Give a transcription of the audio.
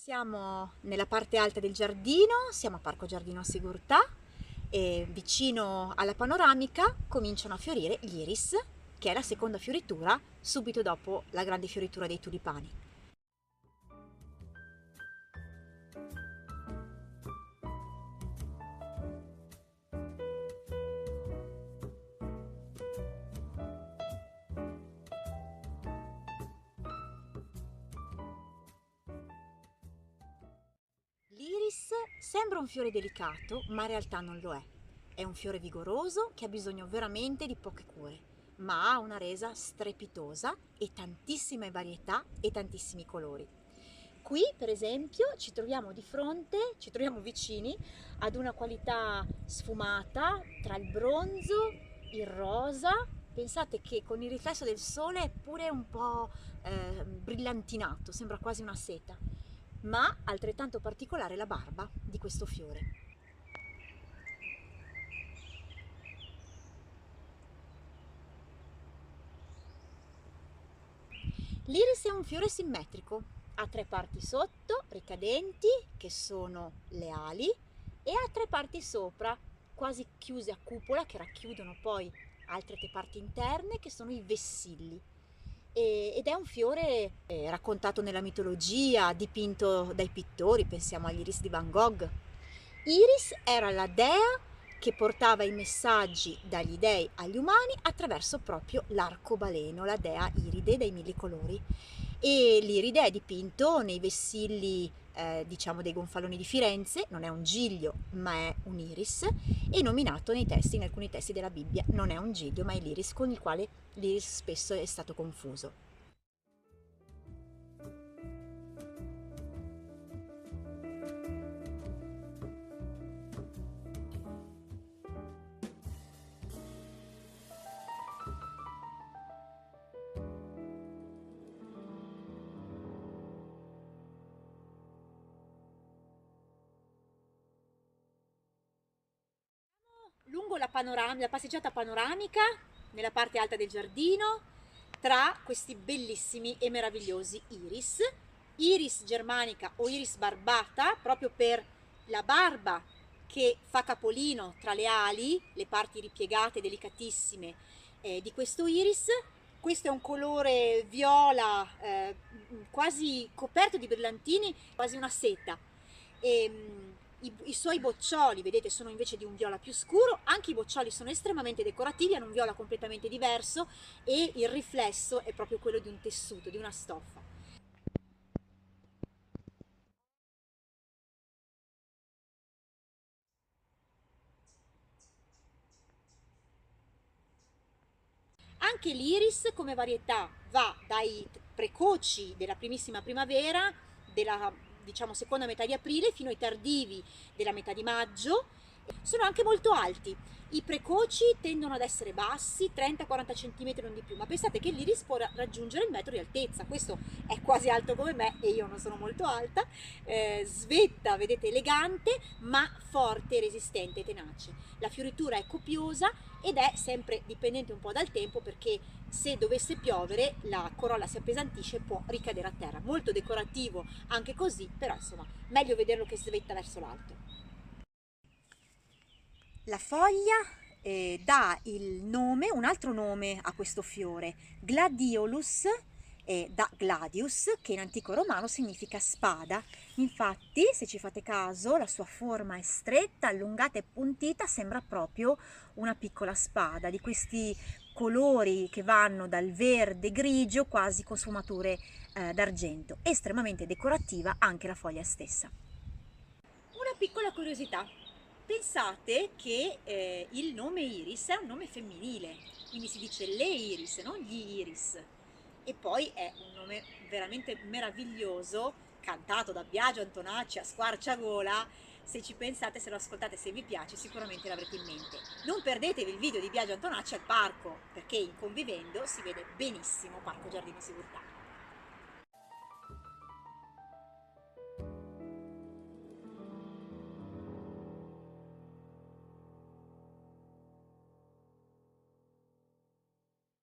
Siamo nella parte alta del giardino, siamo a Parco Giardino Sigurtà e vicino alla panoramica cominciano a fiorire gli iris, che è la seconda fioritura subito dopo la grande fioritura dei tulipani. L'iris sembra un fiore delicato, ma in realtà non lo è. È un fiore vigoroso che ha bisogno veramente di poche cure, ma ha una resa strepitosa e tantissime varietà e tantissimi colori. Qui, per esempio, ci troviamo di fronte, ci troviamo vicini ad una qualità sfumata tra il bronzo, il rosa. Pensate che con il riflesso del sole è pure un po' brillantinato, sembra quasi una seta, ma altrettanto particolare la barba di questo fiore. L'iris è un fiore simmetrico, ha tre parti sotto ricadenti, che sono le ali, e ha tre parti sopra, quasi chiuse a cupola, che racchiudono poi altre tre parti interne, che sono i vessilli. Ed è un fiore raccontato nella mitologia, dipinto dai pittori, pensiamo all'Iris di Van Gogh. Iris era la dea che portava i messaggi dagli dei agli umani attraverso proprio l'arcobaleno, la dea Iride dei mille colori. E l'Iride è dipinto nei vessilli diciamo dei gonfaloni di Firenze, non è un giglio ma è un iris, e nominato nei testi, in alcuni testi della Bibbia, non è un giglio ma è l'iris, con il quale l'iris spesso è stato confuso. Lungo la passeggiata panoramica nella parte alta del giardino, tra questi bellissimi e meravigliosi iris, iris germanica o iris barbata, proprio per la barba che fa capolino tra le ali, le parti ripiegate delicatissime di questo iris. Questo è un colore viola quasi coperto di brillantini, quasi una seta. I suoi boccioli, vedete, sono invece di un viola più scuro. Anche i boccioli sono estremamente decorativi, hanno un viola completamente diverso e il riflesso è proprio quello di un tessuto, di una stoffa. Anche l'iris come varietà va dai precoci della primissima primavera, della diciamo seconda metà di aprile, fino ai tardivi della metà di maggio. Sono anche molto alti. I precoci tendono ad essere bassi, 30-40 cm non di più, ma pensate che l'iris può raggiungere il metro di altezza. Questo è quasi alto come me e io non sono molto alta. Svetta, vedete, elegante, ma forte, resistente e tenace. La fioritura è copiosa ed è sempre dipendente un po' dal tempo, perché se dovesse piovere la corolla si appesantisce e può ricadere a terra. Molto decorativo anche così, però insomma meglio vederlo che svetta verso l'alto. La foglia dà il nome, un altro nome a questo fiore, gladiolus, da gladius, che in antico romano significa spada. Infatti, se ci fate caso, la sua forma è stretta, allungata e puntita, sembra proprio una piccola spada, di questi colori che vanno dal verde grigio quasi con sfumature d'argento. Estremamente decorativa anche la foglia stessa. Una piccola curiosità: pensate che il nome Iris è un nome femminile, quindi si dice le Iris, non gli Iris, e poi è un nome veramente meraviglioso, cantato da Biagio Antonacci a squarciagola. Se ci pensate, se lo ascoltate, se vi piace, sicuramente l'avrete in mente. Non perdetevi il video di Biagio Antonacci al parco, perché in Convivendo si vede benissimo Parco Giardino Sigurtà.